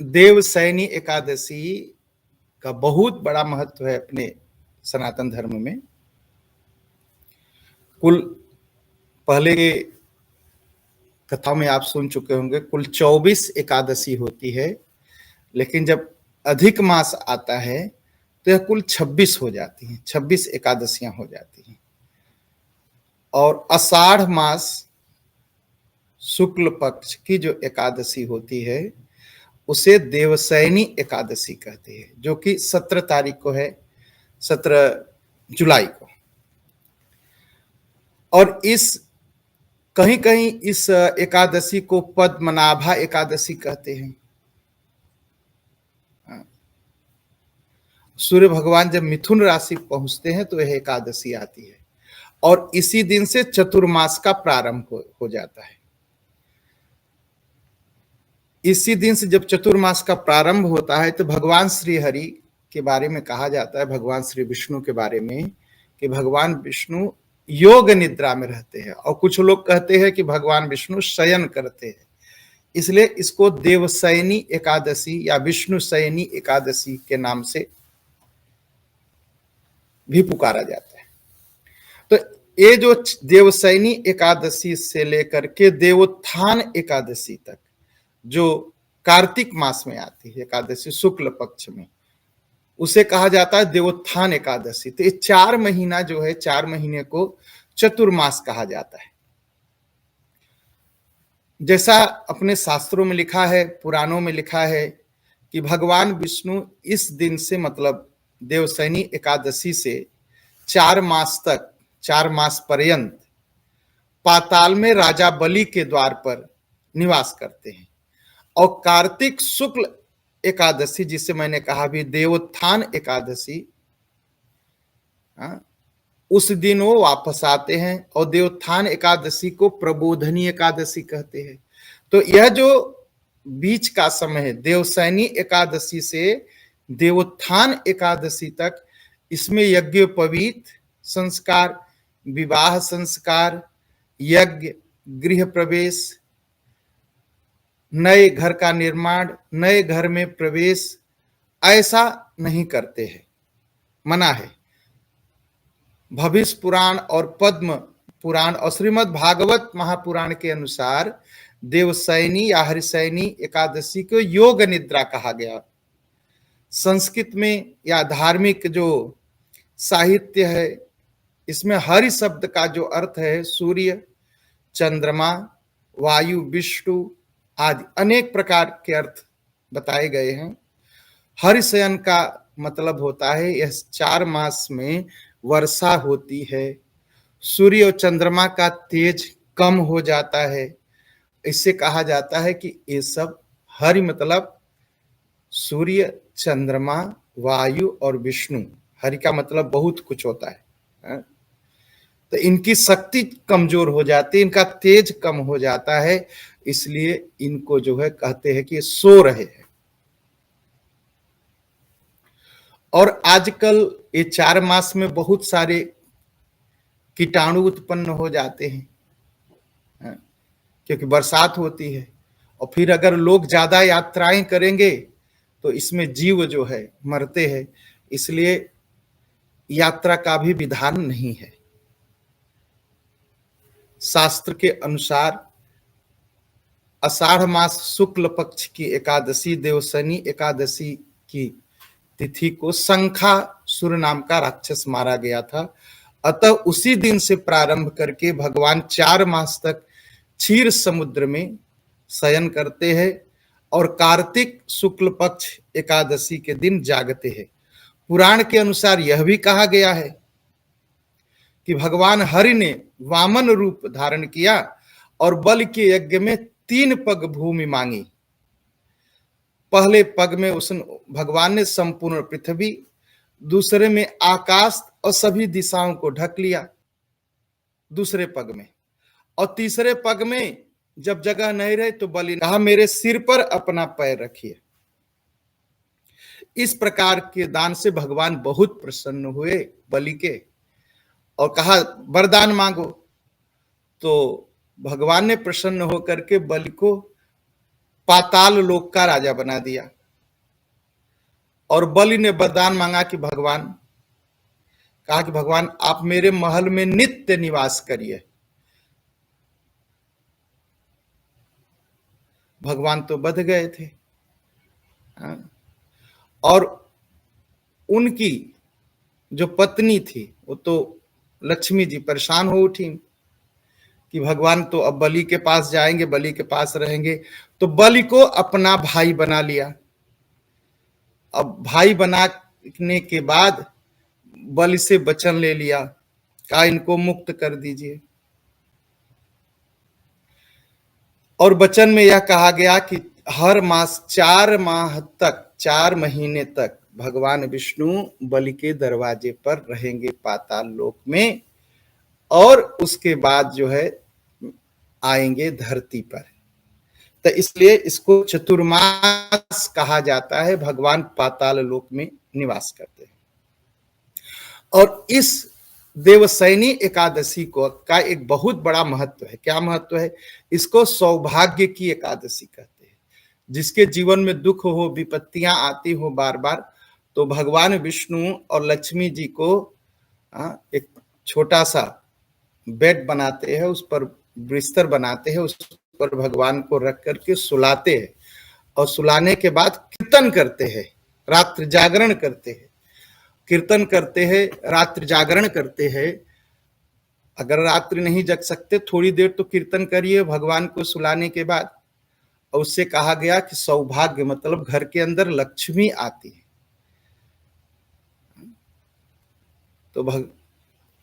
देवशयनी एकादशी का बहुत बड़ा महत्व है अपने सनातन धर्म में। कुल पहले के कथाओं में आप सुन चुके होंगे, कुल 24 एकादशी होती है, लेकिन जब अधिक मास आता है तो यह कुल 26 हो जाती हैं, 26 एकादशियां हो जाती हैं। और आषाढ़ मास शुक्ल पक्ष की जो एकादशी होती है उसे देवशयनी एकादशी कहते हैं, जो कि 17 तारीख को है, 17 जुलाई को। और इस कहीं कहीं इस एकादशी को पद्मनाभा एकादशी कहते हैं। सूर्य भगवान जब मिथुन राशि पहुंचते हैं तो यह एकादशी आती है, और इसी दिन से चतुर्मास का प्रारंभ हो जाता है। इसी दिन से जब चतुर्मास का प्रारंभ होता है तो भगवान श्री हरि के बारे में कहा जाता है, भगवान श्री विष्णु के बारे में, कि भगवान विष्णु योग निद्रा में रहते हैं, और कुछ लोग कहते हैं कि भगवान विष्णु शयन करते हैं। इसलिए इसको देवशयनी एकादशी या विष्णु शयनी एकादशी के नाम से भी पुकारा जाता है। तो ये जो देवशयनी एकादशी से लेकर के देवोत्थान एकादशी तक, जो कार्तिक मास में आती है एकादशी शुक्ल पक्ष में, उसे कहा जाता है देवोत्थान एकादशी। तो ये 4 महीना जो है, 4 महीने को चतुर्मास कहा जाता है। जैसा अपने शास्त्रों में लिखा है, पुराणों में लिखा है कि भगवान विष्णु इस दिन से, मतलब देवशयनी एकादशी से 4 मास तक, 4 मास पर्यंत पाताल में राजा बलि के द्वार पर निवास करते हैं। और कार्तिक शुक्ल एकादशी, जिसे मैंने कहा भी देवोत्थान एकादशी, उस दिन वो वापस आते हैं, और देवोत्थान एकादशी को प्रबोधनी एकादशी कहते हैं। तो यह जो बीच का समय है देवशयनी एकादशी से देवोत्थान एकादशी तक, इसमें यज्ञोपवीत संस्कार, विवाह संस्कार, यज्ञ, गृह प्रवेश, नए घर का निर्माण, नए घर में प्रवेश, ऐसा नहीं करते हैं, मना है। भविष्य पुराण और पद्म पुराण और श्रीमद् भागवत महापुराण के अनुसार देवशयनी या हरिशयनी एकादशी को योग निद्रा कहा गया। संस्कृत में या धार्मिक जो साहित्य है, इसमें हरि शब्द का जो अर्थ है सूर्य, चंद्रमा, वायु, विष्णु आदि अनेक प्रकार के अर्थ बताए गए हैं। हरिशयन का मतलब होता है यह 4 मास में वर्षा होती है, सूर्य और चंद्रमा का तेज कम हो जाता है। इससे कहा जाता है कि ये सब हरि मतलब सूर्य, चंद्रमा, वायु और विष्णु। हरि का मतलब बहुत कुछ होता है। तो इनकी शक्ति कमजोर हो जाती है, इनका तेज कम हो जाता है, इसलिए इनको जो है कहते हैं कि सो रहे हैं। और आजकल ये 4 मास में बहुत सारे कीटाणु उत्पन्न हो जाते हैं, क्योंकि बरसात होती है, और फिर अगर लोग ज्यादा यात्राएं करेंगे तो इसमें जीव जो है मरते हैं, इसलिए यात्रा का भी विधान नहीं है। शास्त्र के अनुसार आषाढ़ मास शुक्ल पक्ष की एकादशी देवशयनी एकादशी की तिथि को शंखासुर नाम का राक्षस मारा गया था। अतः उसी दिन से प्रारंभ करके भगवान 4 मास तक क्षीर समुद्र में शयन करते हैं, और कार्तिक शुक्ल पक्ष एकादशी के दिन जागते हैं। पुराण के अनुसार यह भी कहा गया है कि भगवान हरि ने वामन रूप धारण किया और बलि के यज्ञ में 3 पग भूमि मांगी। पहले पग में उस भगवान ने संपूर्ण पृथ्वी, दूसरे में आकाश और सभी दिशाओं को ढक लिया दूसरे पग में, और तीसरे पग में जब जगह नहीं रही तो बलि ने कहा मेरे सिर पर अपना पैर रखिए। इस प्रकार के दान से भगवान बहुत प्रसन्न हुए बलि के, और कहा वरदान मांगो। तो भगवान ने प्रसन्न होकर के बलि को पाताल लोक का राजा बना दिया। और बलि ने वरदान मांगा कि भगवान, कहा कि भगवान आप मेरे महल में नित्य निवास करिए। भगवान तो बध गए थे। और उनकी जो पत्नी थी वो तो लक्ष्मी जी परेशान हो उठी कि भगवान तो अब बलि के पास जाएंगे, बलि के पास रहेंगे। तो बलि को अपना भाई बना लिया। अब भाई बनाने के बाद बलि से वचन ले लिया, कहा इनको मुक्त कर दीजिए। और वचन में यह कहा गया कि हर मास 4 माह तक, 4 महीने तक भगवान विष्णु बलि के दरवाजे पर रहेंगे पाताल लोक में, और उसके बाद जो है आएंगे धरती पर। तो इसलिए इसको चतुर्मास कहा जाता है। भगवान पाताल लोक में निवास करते हैं। और इस देवसैनी एकादशी को का एक बहुत बड़ा महत्व है। क्या महत्व है? इसको सौभाग्य की एकादशी कहते हैं। जिसके जीवन में दुख हो, विपत्तियां आती हो बार बार, तो भगवान विष्णु और लक्ष्मी जी को एक छोटा सा बेड बनाते हैं, उस पर बिस्तर बनाते हैं, उस पर भगवान को रख करके सुलाते हैं, और सुलाने के बाद कीर्तन करते हैं, रात्रि जागरण करते हैं, कीर्तन करते हैं, रात्रि जागरण करते हैं। अगर रात्रि नहीं जग सकते, थोड़ी देर तो कीर्तन करिए भगवान को सुलाने के बाद। और उससे कहा गया कि सौभाग्य मतलब घर के अंदर लक्ष्मी आती है।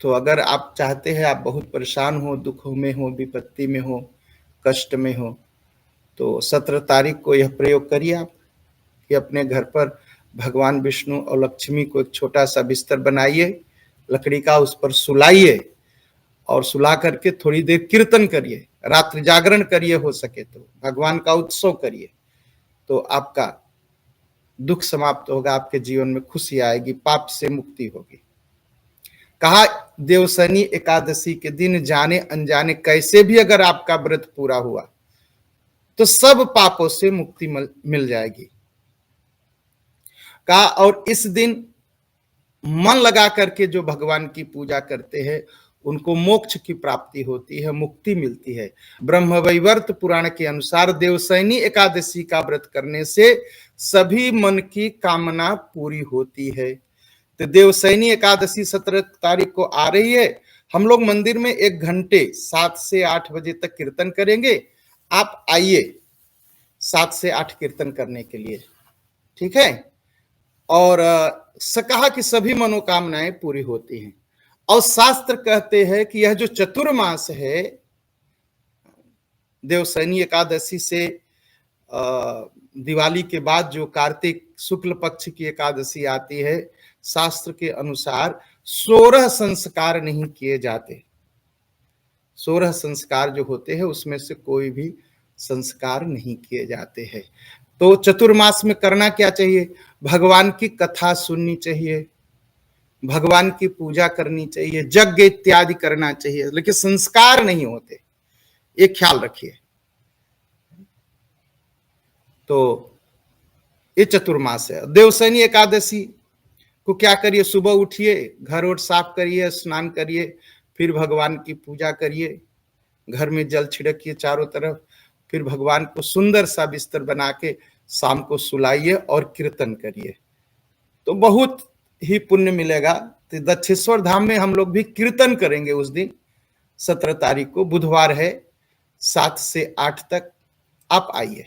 तो अगर आप चाहते हैं, आप बहुत परेशान हो, दुख में हो, विपत्ति में हो, कष्ट में हो, तो 17 तारीख को यह प्रयोग करिए आप कि अपने घर पर भगवान विष्णु और लक्ष्मी को एक छोटा सा बिस्तर बनाइए लकड़ी का, उस पर सुलाइए, और सुला करके थोड़ी देर कीर्तन करिए, रात्रि जागरण करिए, हो सके तो भगवान का उत्सव करिए, तो आपका दुख समाप्त होगा, आपके जीवन में खुशी आएगी, पाप से मुक्ति होगी। कहा देवसैनी एकादशी के दिन जाने अनजाने कैसे भी अगर आपका व्रत पूरा हुआ तो सब पापों से मुक्ति मिल जाएगी। कहा और इस दिन मन लगा करके जो भगवान की पूजा करते हैं उनको मोक्ष की प्राप्ति होती है, मुक्ति मिलती है। ब्रह्मवैवर्त पुराण के अनुसार देवसैनी एकादशी का व्रत करने से सभी मन की कामना पूरी होती है। तो देवसैनी एकादशी 17 तारीख को आ रही है। हम लोग मंदिर में 1 घंटे 7 से 8 बजे तक कीर्तन करेंगे। आप आइए 7 से 8 कीर्तन करने के लिए, ठीक है। और कहा कि सभी मनोकामनाएं पूरी होती हैं। और शास्त्र कहते हैं कि यह जो चतुर्मास है, देवसैनी एकादशी से दिवाली के बाद जो कार्तिक शुक्ल पक्ष की एकादशी आती है, शास्त्र के अनुसार 16 संस्कार नहीं किए जाते। 16 संस्कार जो होते हैं उसमें से कोई भी संस्कार नहीं किए जाते हैं। तो चतुर्मास में करना क्या चाहिए? भगवान की कथा सुननी चाहिए, भगवान की पूजा करनी चाहिए, यज्ञ इत्यादि करना चाहिए, लेकिन संस्कार नहीं होते, ये ख्याल रखिए। तो ये चतुर्मास है। देवसैनी एकादशी को क्या करिए? सुबह उठिए, घर और साफ करिए, स्नान करिए, फिर भगवान की पूजा करिए, घर में जल छिड़किए चारों तरफ, फिर भगवान को सुंदर सा बिस्तर बना के शाम को सुलाइए और कीर्तन करिए, तो बहुत ही पुण्य मिलेगा। तो दक्षेश्वर धाम में हम लोग भी कीर्तन करेंगे उस दिन 17 तारीख को, बुधवार है, 7 से 8 तक। आप आइए।